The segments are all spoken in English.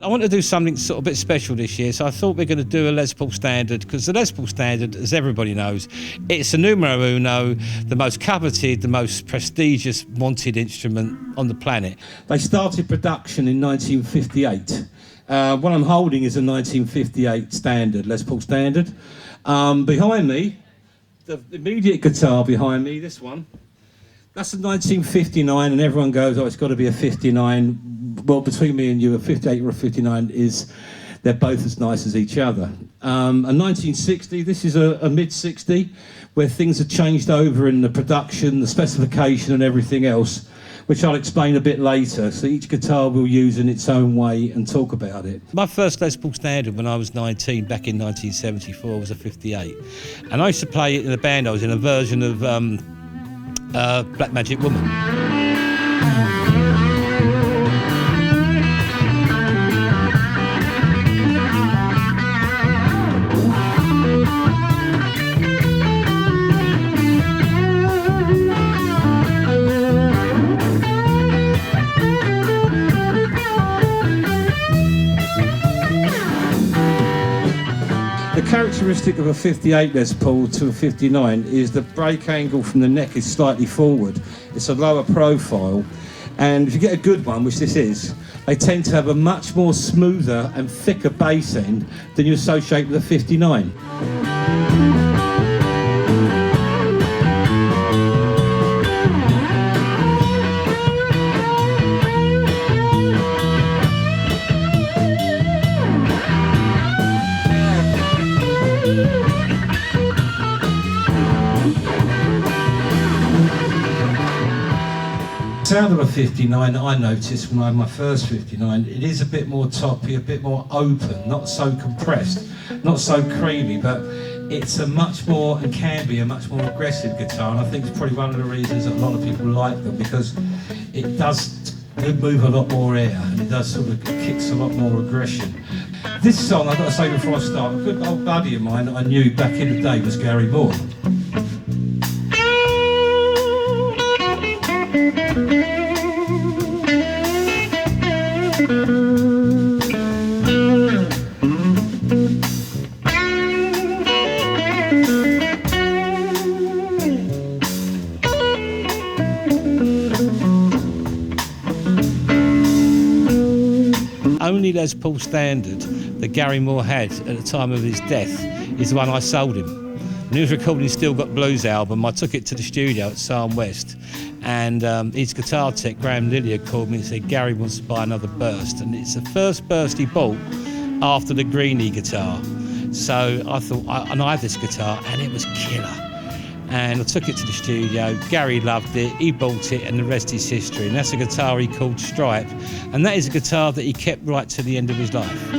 I want to do something sort of a bit special this year, so I thought we're going to do a Les Paul Standard, because the Les Paul Standard, as everybody knows, it's a numero uno, the most coveted, the most prestigious wanted instrument on the planet. They started production in 1958. What I'm holding is a 1958 Standard, Les Paul Standard. Behind me, the immediate guitar behind me, this one, that's a 1959, and everyone goes, oh, it's got to be a 59. Well, between me and you, a 58 or a 59 they're both as nice as each other. A 1960, this is a mid-60, where things have changed over in the production, the specification and everything else, which I'll explain a bit later. So each guitar we'll use in its own way and talk about it. My first Les Paul Standard when I was 19, back in 1974, was a 58. And I used to play it in a band. I was in a version of Black Magic Woman. The characteristic of a 58 Les Paul to a 59 is the break angle from the neck is slightly forward. It's a lower profile, and if you get a good one, which this is, they tend to have a much more smoother and thicker bass end than you associate with a 59. The sound of a 59 that I noticed when I had my first 59, it is a bit more toppy, a bit more open, not so compressed, not so creamy, but it's a much more, and can be a much more aggressive guitar, and I think it's probably one of the reasons that a lot of people like them, because it does move a lot more air, and it does sort of, it kicks a lot more aggression. This song, I've got to say before I start, a good old buddy of mine that I knew back in the day was Gary Moore. Only Les Paul Standard that Gary Moore had at the time of his death is the one I sold him. When he was recording his Still Got Blues album, I took it to the studio at Sarn West, and his guitar tech, Graham Lillier, called me and said, Gary wants to buy another burst, and it's the first burst he bought after the Greenie guitar. So I thought, I had this guitar, and it was killer. And I took it to the studio. Gary loved it, he bought it, and the rest is history. And that's a guitar he called Stripe, and that is a guitar that he kept right to the end of his life.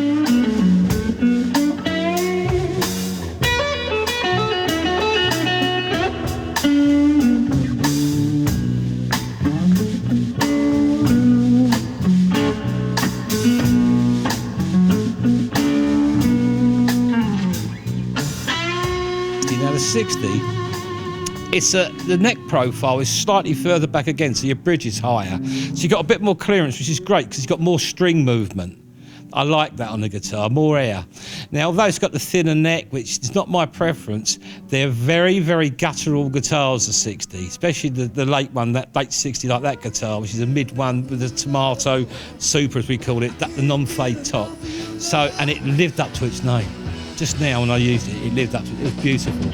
Now the 60, the neck profile is slightly further back again, so your bridge is higher. So you've got a bit more clearance, which is great because you've got more string movement. I like that on the guitar, more air. Now, although it's got the thinner neck, which is not my preference, they're very, very guttural guitars, the 60, especially the late one, that late 60, like that guitar, which is a mid one with a tomato super, as we call it, the non-fade top. So, and it lived up to its name. Just now when I used it, it lived up to it. It was beautiful.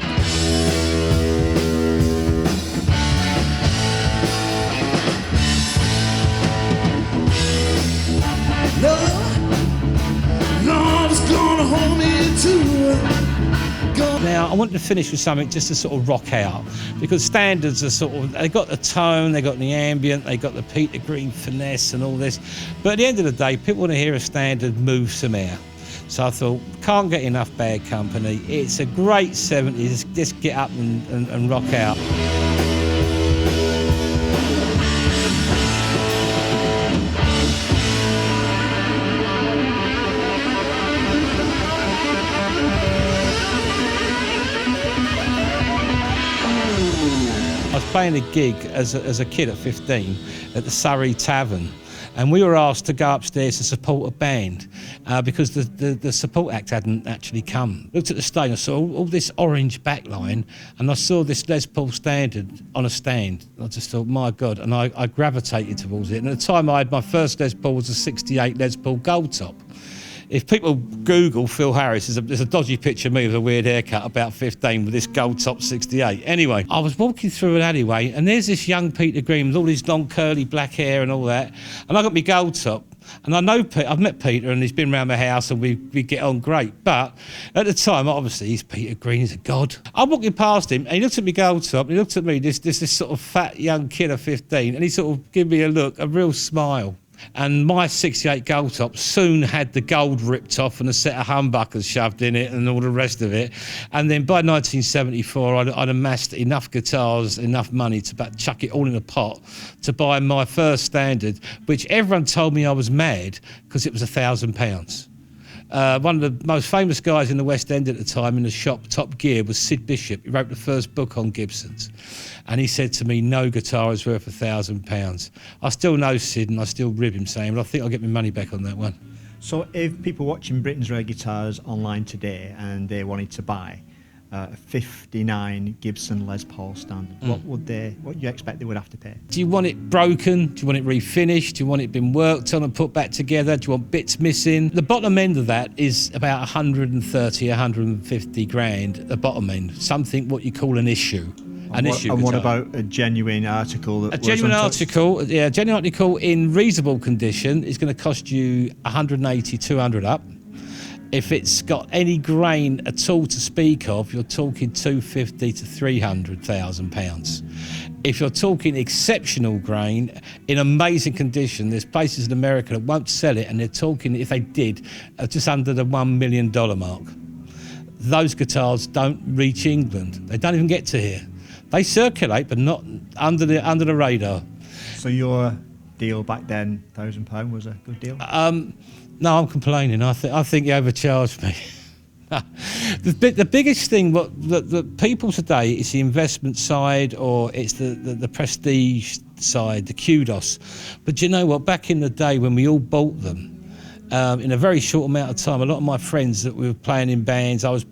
Now, I wanted to finish with something just to sort of rock out, because standards are sort of, they've got the tone, they've got the ambient, they've got the Peter Green finesse and all this. But at the end of the day, people want to hear a standard move some air. So I thought, can't get enough Bad Company. It's a great 70s, just get up and rock out. I was playing a gig as a kid at 15 at the Surrey Tavern, and we were asked to go upstairs to support a band because the support act hadn't actually come. Looked at the stage, I saw all this orange backline, and I saw this Les Paul Standard on a stand. I just thought, my God, and I gravitated towards it. And at the time I had my first Les Paul was a 68 Les Paul Gold Top. If people Google Phil Harris, there's a dodgy picture of me with a weird haircut, about 15, with this gold top 68. Anyway, I was walking through an alleyway, and there's this young Peter Green with all his long curly black hair and all that, and I got my gold top. And I know I've met Peter, and he's been around my house, and we get on great. But at the time, obviously, he's Peter Green, he's a god. I'm walking past him, and he looked at me gold top, and he looked at me, this sort of fat young kid of 15, and he sort of gave me a look, a real smile. And my 68 gold top soon had the gold ripped off and a set of humbuckers shoved in it and all the rest of it. And then by 1974, I'd amassed enough guitars, enough money to about chuck it all in a pot to buy my first Standard, which everyone told me I was mad because it was £1,000. One of the most famous guys in the West End at the time in the shop, Top Gear, was Sid Bishop. He wrote the first book on Gibsons. And he said to me, no guitar is worth £1,000. I still know Sid, and I still rib him saying, well, I think I'll get my money back on that one. So if people watching Britain's Rare Guitars online today and they wanted to buy a 59 Gibson Les Paul Standard, what do you expect they would have to pay? Do you want it broken? Do you want it refinished? Do you want it been worked on and put back together? Do you want bits missing? The bottom end of that is about 130, 150 grand, the bottom end, something what you call an issue. And what about a genuine article? A genuine article in reasonable condition is going to cost you 180, 200 up. If it's got any grain at all to speak of, you're talking 250 to 300,000 pounds. If you're talking exceptional grain in amazing condition, there's places in America that won't sell it, and they're talking, if they did, just under the $1 million mark. Those guitars don't reach England. They don't even get to here. They circulate, but not under the radar. So your deal back then, £1,000, was a good deal? No, I'm complaining. I think you overcharged me. The biggest thing that people today is the investment side, or it's the prestige side, the kudos. But you know what? Back in the day when we all bought them, in a very short amount of time, a lot of my friends that we were playing in bands, I'd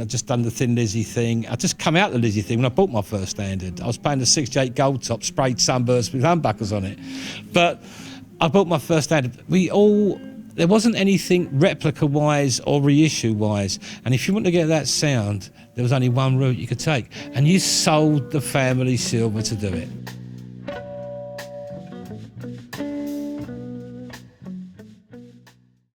just done the Thin Lizzy thing. I'd just come out the Lizzy thing when I bought my first Standard. I was playing the 68 Gold Top, sprayed sunburst with humbuckers on it. But I bought my first Standard. There wasn't anything replica-wise or reissue-wise. And if you want to get that sound, there was only one route you could take. And you sold the family silver to do it.